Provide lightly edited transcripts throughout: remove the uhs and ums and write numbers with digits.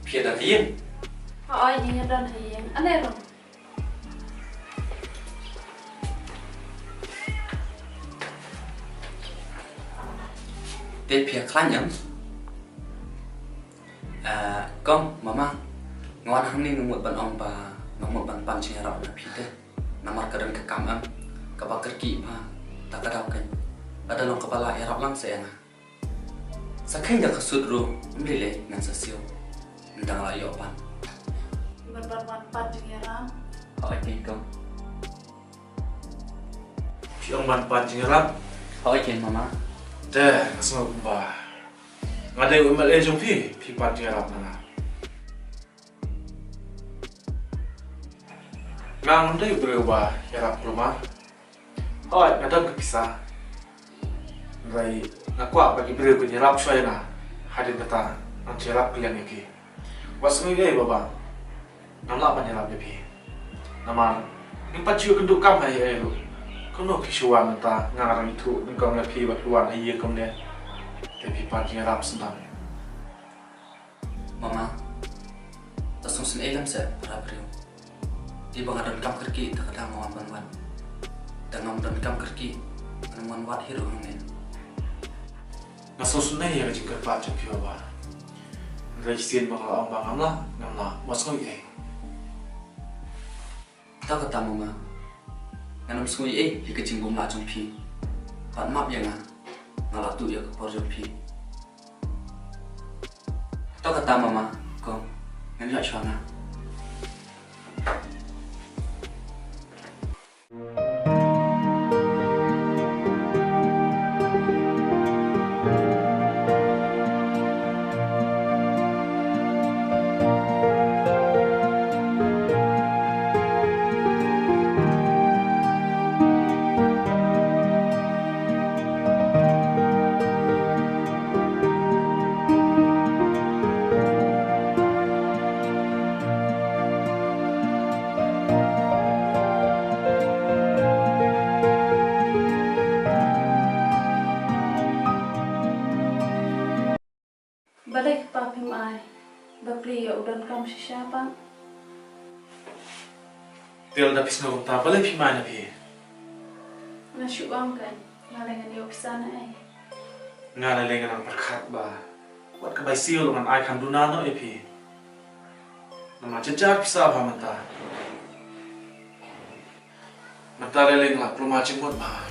Phía dan hiên. Hỏi gì dan hiên, anh em rồi. Tết phía khá nhắm. Con, mama. Ngon hăng ni ngumut ban ong ba ngumut ban pan sing rau na phite. Namar kadang ke kamam. Ka ba kerki pa. Tak kadau kan. Ada long kepala erap lang saya na. Sakhin dak sud ru mlile ngan sasio. Ndang la yo pan. Berban pan jengerang. Hỏi ni con. Phi ông ban pan jengerang. Hỏi ken mama. Dah, semua ba. Ngadai umat jong phi pan jengerang na. Ngang ndai berubah erap rumah. Hỏi ngadang kepisah. Rai ngakwa bagi beri penyerap syai na hadir kata nang cerap kalian iki. Wasmi gay baba. Namla penyerap jepi. Nama ni pacu kenduk kam hai lu. Kono kisuan ta ngarang itu ngkong lepi batuan ai kom ne. Tapi penyerap senang. Mama. Tasung sen elam se rabriu. Di bangadan kam kerki tak kadang ngawan ban. Dan dan kam kerki ngawan wat hero ne. Nasosunai yang jingkar pak jepi baba. Rajisian bangla ang bangamla ngamla wasmi gay. Tak kata mama. Nganam sui hikecing bom la jong pi. Pat map yang ngala tu ya ke por jong pi. Tak kata mama, ko ngan ya chwana. Balik papim ai. Bakli ya udan kam siapa? Tel dah pisno ta balik pi mana pi. Nasi uang kan. Ngalengan di opisana ai. Ngala lengan ang perkat ba. Wat ka bai sil ngan ai kan dunano pi. Nama jejak pisah apa mata. Mata leleng lah peluma cimut ba.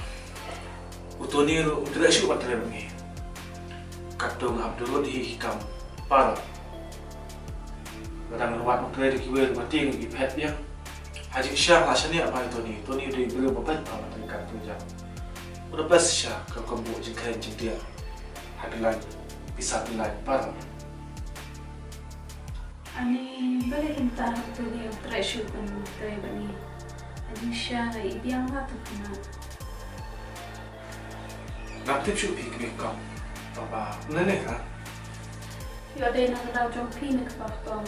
Utoni udra syu wat leleng. Kadung Abdul di hikam para. Kadang ruat mengkere di kiwel mati ngi pet dia. Haji syah lah sini apa itu ni. Toni udah beli bapak apa mati kat tu jam. Udah pas syah ke kamu jengkren jeng dia. Hadilan bisa nilai para. Ani balik kita tu dia teresyu kan terai bani. Ani syara ibiang lah tu kena. Nak tip syu pi kini kam. Bapa, nenek kan? Yo ada nak dah jom pi nak kapal.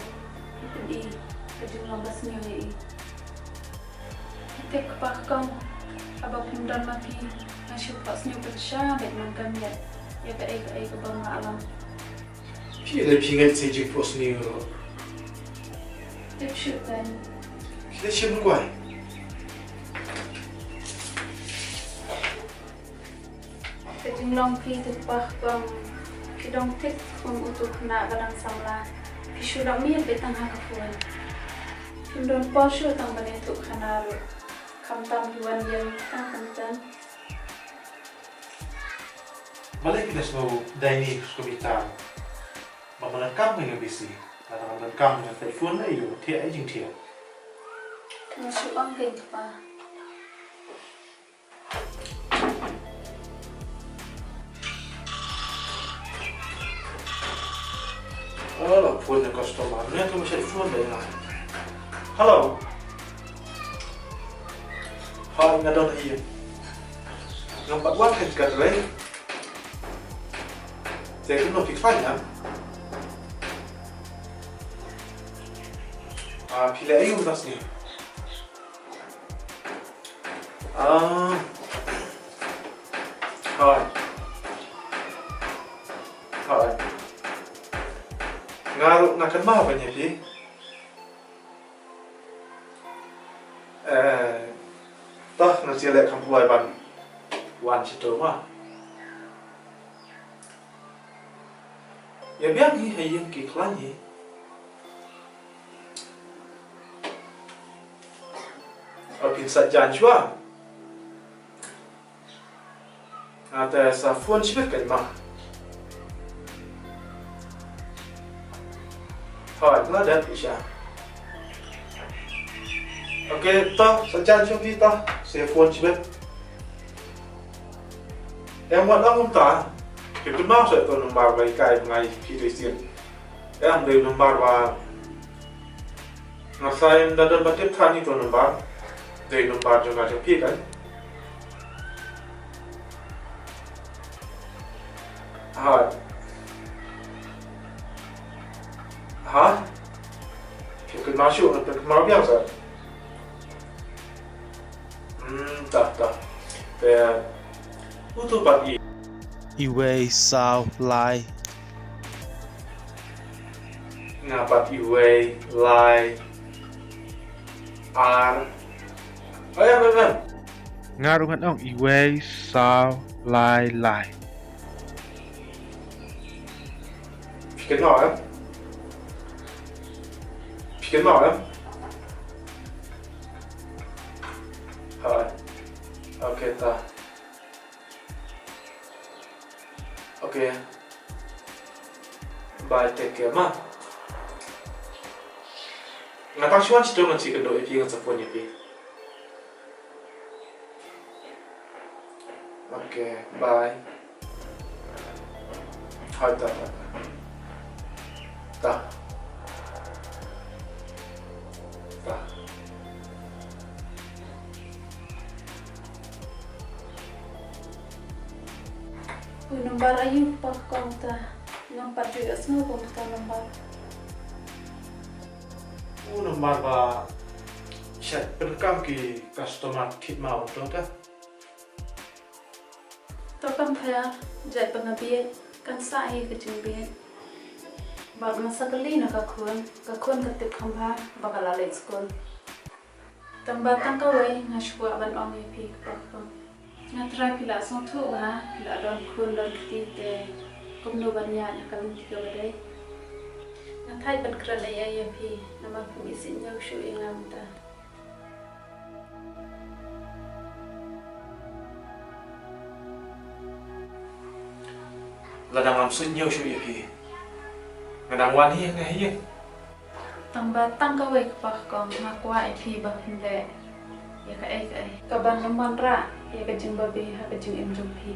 Itu di kejumlah basnya ni. Kita kapal. Abang pindan mati. Nasi pasnya bersah dengan kami. Ya ke bang alam. Pi le pi ngai se jik pos ni ro. Tip shoot kan. Kita siap kuai. Kejumlah pi tu bang. Kidong tik untuk nak kadang samla. Pisau dah mian betang hakapuan. Pindan pasal tang bani tu kanar. Kamtam juan yang tang kantan. Balik kita semua daini skubita. Mama kam dengan bisi. Kadang kam dengan telefon ayo, tiap jing tiap. Masuk angin pa. Halo, phone ng customer. Ano yung masya phone na? Hello. Hi, nga daw na iyo. Ng pagwan ka ka rin. Saya kena fix file ya. Pila ayo tas ni. Hi. Hi. Ngaruh nak kenal apa ni? Toh nasi lek kampung ban wan situ mah. Ya biar ni hayang kiklan ni. Apin sajan jua. Ada sa phone sibuk kan mah. Hai, lah dah isya. Okay, toh sajan Shopee toh, saya phone sibuk. Em buat apa tak? Kita mau saya tu nombor baik kai mengai Christian. Em dari nombor wa ngasain dalam batet thani tu nombor. Dari nombor juga Shopee kan? Hai. Hah? Kita masuk untuk mau biasa. Tak. Untuk pagi. Iway sao lai Ngapat iway lai ar. Ayam. ngarungan ong iway sao lai lai Fikir mau ya? Hai. Okay, ta. Okay. Bye, take care, ma. Ngapa cuan situ nganci kedua ipi ngan sepon ipi. Okay, bye. Hai, ta. Ta. Nombor ayu pak kong ta nampak juga semua komputer nombor. Nombor ba chat perekam ki customer kit mau tu ta. Tokam phaya jai pengabiat kan sai ke jumbiat. Bag masa kali nak kakuan ketip khamba bakal lale school. Tambah tangkawai ngashwa ban ong ipi pak kong. Ngatrai pila song tu pila don kun don kitite kumno banyak nakal tiga badai. Ngatai ban kerana ya pi nama puisin jauh shu ingam ta. Ladang amsun nhiều sự gì ngadang wan hi ngai hi Tambah tangkawai pak kong ngakwa ipi bahinde. Ya ka kaban naman ra ya ka jing babi ha ka jing imjumpi.